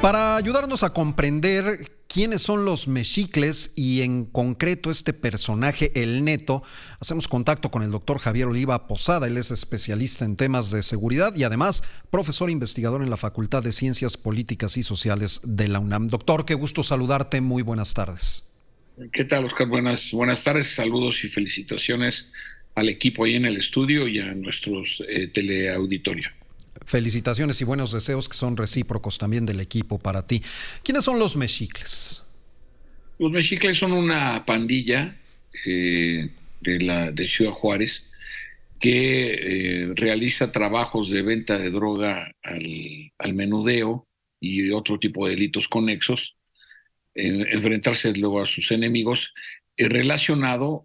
Para ayudarnos a comprender quiénes son los mexicles y en concreto este personaje, el Neto, hacemos contacto con el doctor Javier Oliva Posada. Él es especialista en temas de seguridad y además profesor investigador en la Facultad de Ciencias Políticas y Sociales de la UNAM. Doctor, qué gusto saludarte, muy buenas tardes. ¿Qué tal, Oscar? Buenas tardes, saludos y felicitaciones al equipo ahí en el estudio y a nuestros teleauditorio. Felicitaciones y buenos deseos que son recíprocos también del equipo para ti. ¿Quiénes son los mexicles? Los mexicles son una pandilla de Ciudad Juárez que realiza trabajos de venta de droga al menudeo y otro tipo de delitos conexos, enfrentarse luego a sus enemigos, relacionada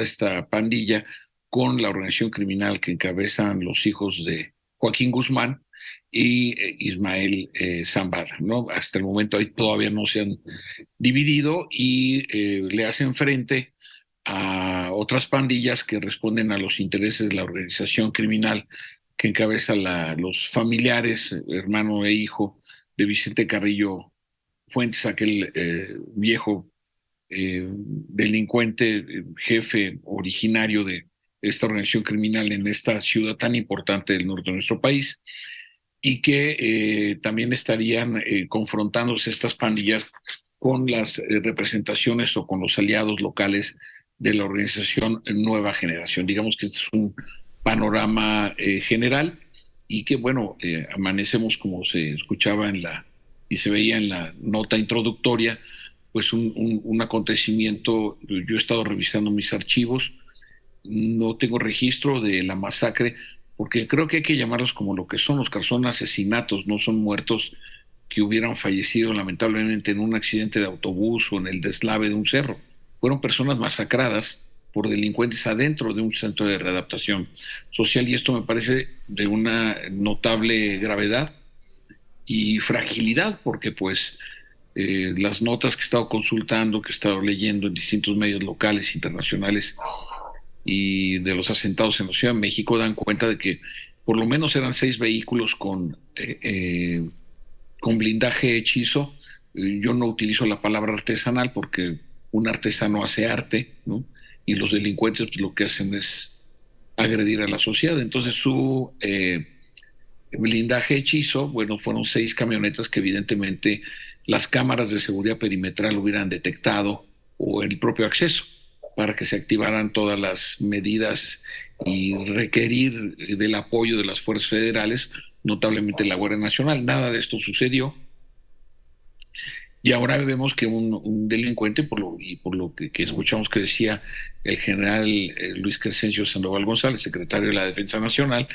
esta pandilla con la organización criminal que encabezan los hijos de Joaquín Guzmán y Ismael Zambada, ¿no? Hasta el momento ahí todavía no se han dividido y le hacen frente a otras pandillas que responden a los intereses de la organización criminal que encabeza los familiares, hermano e hijo de Vicente Carrillo Fuentes, aquel viejo delincuente, jefe originario de esta organización criminal en esta ciudad tan importante del norte de nuestro país, y que también estarían confrontándose estas pandillas con las representaciones o con los aliados locales de la organización Nueva Generación. Digamos que es un panorama general y que, bueno, amanecemos, como se escuchaba y se veía en la nota introductoria, pues un acontecimiento. Yo he estado revisando mis archivos, no tengo registro de la masacre, porque creo que hay que llamarlos como lo que son, que son asesinatos, no son muertos que hubieran fallecido lamentablemente en un accidente de autobús o en el deslave de un cerro. Fueron personas masacradas por delincuentes adentro de un centro de readaptación social, y esto me parece de una notable gravedad y fragilidad, porque pues las notas que he estado consultando, que he estado leyendo en distintos medios locales, internacionales y de los asentados en la Ciudad de México, dan cuenta de que por lo menos eran 6 vehículos con blindaje hechizo. Yo no utilizo la palabra artesanal porque un artesano hace arte, ¿no? Y los delincuentes pues, lo que hacen es agredir a la sociedad. Entonces su blindaje hechizo, bueno, fueron 6 camionetas que evidentemente las cámaras de seguridad perimetral hubieran detectado, o el propio acceso, para que se activaran todas las medidas y requerir del apoyo de las fuerzas federales, notablemente la Guardia Nacional. Nada de esto sucedió. Y ahora vemos que un delincuente, por lo que escuchamos que decía el general Luis Crescencio Sandoval González, secretario de la Defensa Nacional,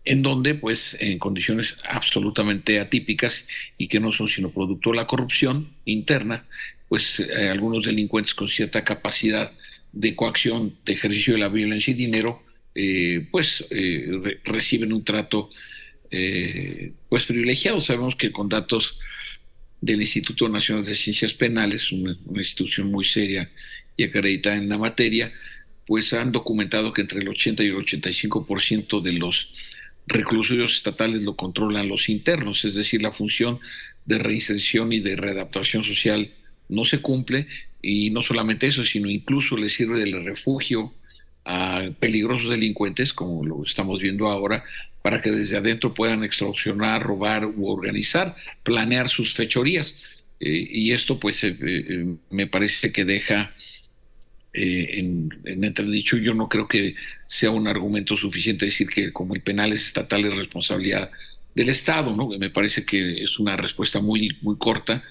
en donde, pues, en condiciones absolutamente atípicas y que no son sino producto de la corrupción interna, pues algunos delincuentes con cierta capacidad de coacción, de ejercicio de la violencia y dinero, reciben un trato pues privilegiado. Sabemos que con datos del Instituto Nacional de Ciencias Penales, una institución muy seria y acreditada en la materia, pues han documentado que entre el 80 y el 85% de los reclusorios estatales lo controlan los internos, es decir, la función de reinserción y de readaptación social no se cumple, y no solamente eso, sino incluso les sirve de refugio a peligrosos delincuentes, como lo estamos viendo ahora, para que desde adentro puedan extorsionar, robar u organizar, planear sus fechorías. Y esto pues me parece que deja en entredicho. Yo no creo que sea un argumento suficiente decir que como el penal es estatal es responsabilidad del Estado, ¿no? Me parece que es una respuesta muy, muy corta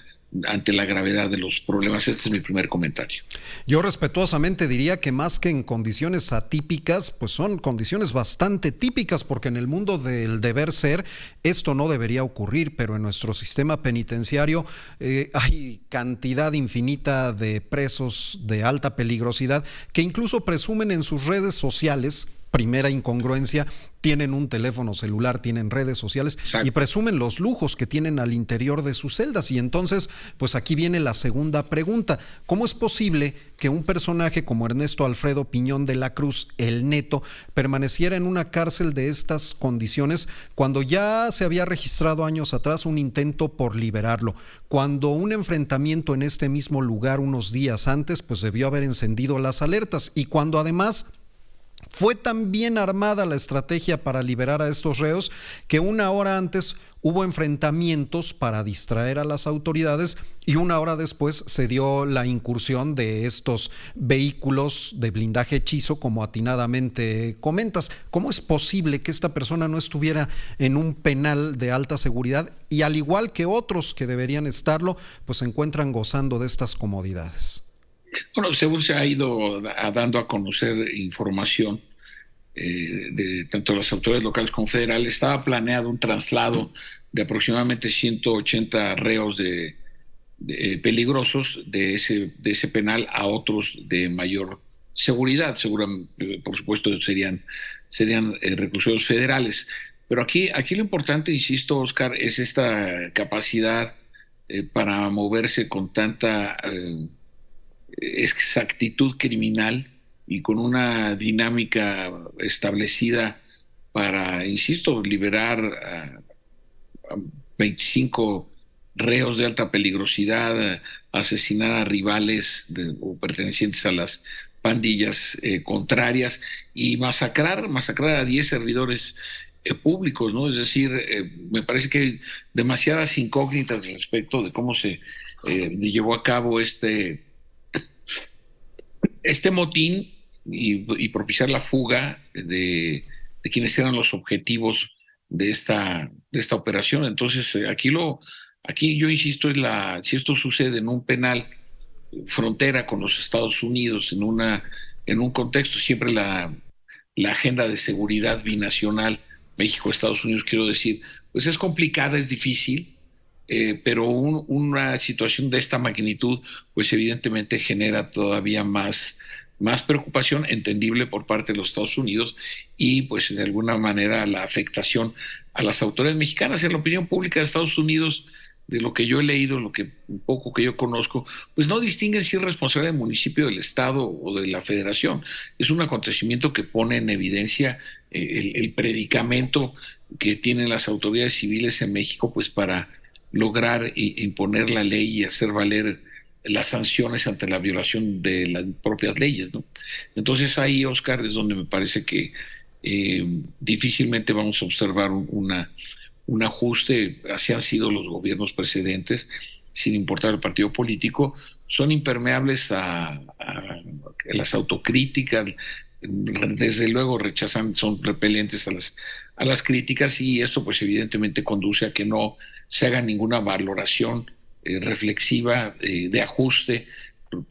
ante la gravedad de los problemas. Este es mi primer comentario. Yo respetuosamente diría que más que en condiciones atípicas, pues son condiciones bastante típicas, porque en el mundo del deber ser esto no debería ocurrir, pero en nuestro sistema penitenciario hay cantidad infinita de presos de alta peligrosidad que incluso presumen en sus redes sociales primera incongruencia, tienen un teléfono celular, tienen redes sociales y presumen los lujos que tienen al interior de sus celdas. Y entonces, pues aquí viene la segunda pregunta. ¿Cómo es posible que un personaje como Ernesto Alfredo Piñón de la Cruz, el Neto, permaneciera en una cárcel de estas condiciones cuando ya se había registrado años atrás un intento por liberarlo? Cuando un enfrentamiento en este mismo lugar unos días antes, pues debió haber encendido las alertas, y cuando además fue tan bien armada la estrategia para liberar a estos reos que una hora antes hubo enfrentamientos para distraer a las autoridades y una hora después se dio la incursión de estos vehículos de blindaje hechizo, como atinadamente comentas. ¿Cómo es posible que esta persona no estuviera en un penal de alta seguridad y, al igual que otros que deberían estarlo, pues se encuentran gozando de estas comodidades? Bueno, según se ha ido dando a conocer información de tanto las autoridades locales como federales, estaba planeado un traslado de aproximadamente 180 reos peligrosos de ese penal a otros de mayor seguridad. Seguramente, por supuesto, serían reclusorios federales. Pero aquí lo importante, insisto, Oscar, es esta capacidad para moverse con tanta exactitud criminal y con una dinámica establecida para, insisto, liberar a 25 reos de alta peligrosidad, asesinar a rivales o pertenecientes a las pandillas contrarias y masacrar a 10 servidores públicos, ¿no? Es decir, me parece que hay demasiadas incógnitas respecto de cómo se llevó a cabo este motín y propiciar la fuga de quienes eran los objetivos de esta operación. Entonces, aquí yo insisto, si esto sucede en un penal frontera con los Estados Unidos, en un contexto, siempre la agenda de seguridad binacional, México-Estados Unidos, quiero decir, pues es complicada, es difícil, pero una situación de esta magnitud, pues evidentemente genera todavía más preocupación, entendible por parte de los Estados Unidos, y pues de alguna manera la afectación a las autoridades mexicanas. En la opinión pública de Estados Unidos, de lo que yo he leído, un poco que yo conozco, pues no distinguen si es responsabilidad del municipio, del estado o de la federación. Es un acontecimiento que pone en evidencia el predicamento que tienen las autoridades civiles en México, pues para lograr imponer la ley y hacer valer las sanciones ante la violación de las propias leyes, ¿no? Entonces ahí, Oscar, es donde me parece que difícilmente vamos a observar un ajuste. Así han sido los gobiernos precedentes, sin importar el partido político, son impermeables a las autocríticas, desde luego son repelentes a las críticas, y esto pues evidentemente conduce a que no se haga ninguna valoración reflexiva de ajuste.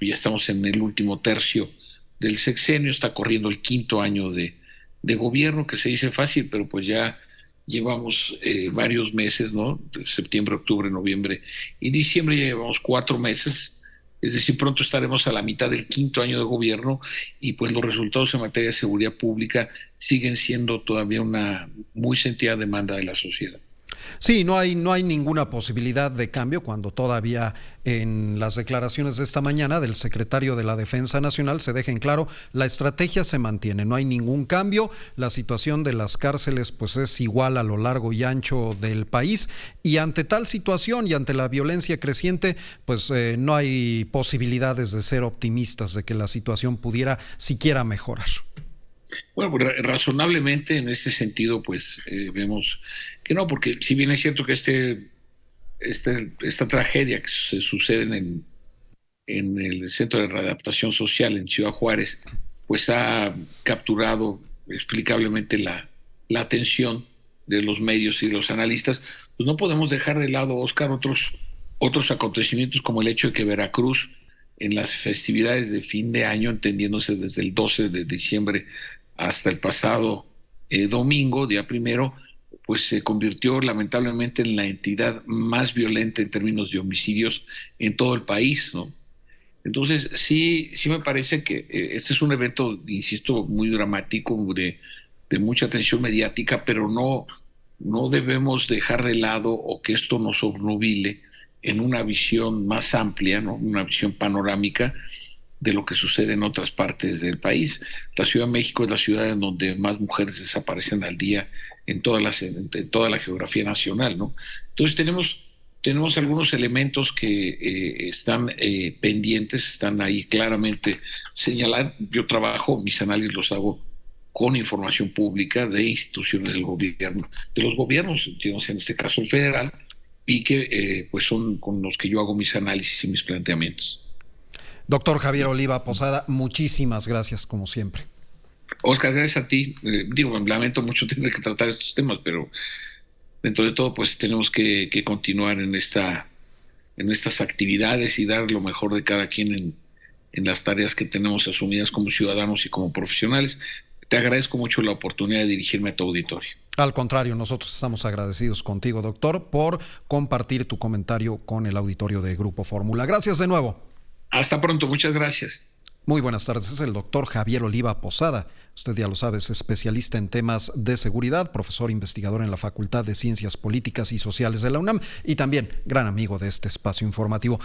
Ya estamos en el último tercio del sexenio, está corriendo el quinto año de gobierno, que se dice fácil, pero pues ya llevamos varios meses, ¿no? Septiembre, octubre, noviembre y diciembre, ya llevamos 4 meses. Es decir, pronto estaremos a la mitad del quinto año de gobierno, y pues los resultados en materia de seguridad pública siguen siendo todavía una muy sentida demanda de la sociedad. Sí, no hay ninguna posibilidad de cambio cuando todavía en las declaraciones de esta mañana del secretario de la Defensa Nacional se deja en claro, la estrategia se mantiene, no hay ningún cambio, la situación de las cárceles pues es igual a lo largo y ancho del país, y ante tal situación y ante la violencia creciente, pues no hay posibilidades de ser optimistas de que la situación pudiera siquiera mejorar. Bueno, pues, razonablemente en este sentido, pues vemos que no, porque si bien es cierto que esta tragedia que se sucede en el Centro de Readaptación Social en Ciudad Juárez, pues ha capturado explicablemente la atención de los medios y de los analistas, pues no podemos dejar de lado, Oscar, otros acontecimientos, como el hecho de que Veracruz, en las festividades de fin de año, entendiéndose desde el 12 de diciembre hasta el pasado domingo, día primero, pues se convirtió lamentablemente en la entidad más violenta en términos de homicidios en todo el país, ¿no? Entonces, sí me parece que este es un evento, insisto, muy dramático, de mucha atención mediática, pero no debemos dejar de lado o que esto nos obnubile en una visión más amplia, ¿no? Una visión panorámica de lo que sucede en otras partes del país. La Ciudad de México es la ciudad en donde más mujeres desaparecen al día en toda la geografía nacional, ¿no? Entonces tenemos algunos elementos que están pendientes, están ahí claramente señalados. Yo trabajo, mis análisis los hago con información pública de instituciones del gobierno, de los gobiernos, digamos, en este caso el federal, y que pues son con los que yo hago mis análisis y mis planteamientos. Doctor Javier Oliva Posada, muchísimas gracias como siempre. Oscar, gracias a ti. Digo, lamento mucho tener que tratar estos temas, pero dentro de todo, pues tenemos que continuar en estas actividades y dar lo mejor de cada quien en las tareas que tenemos asumidas como ciudadanos y como profesionales. Te agradezco mucho la oportunidad de dirigirme a tu auditorio. Al contrario, nosotros estamos agradecidos contigo, doctor, por compartir tu comentario con el auditorio de Grupo Fórmula. Gracias de nuevo. Hasta pronto, muchas gracias. Muy buenas tardes, es el doctor Javier Oliva Posada. Usted ya lo sabe, es especialista en temas de seguridad, profesor investigador en la Facultad de Ciencias Políticas y Sociales de la UNAM y también gran amigo de este espacio informativo.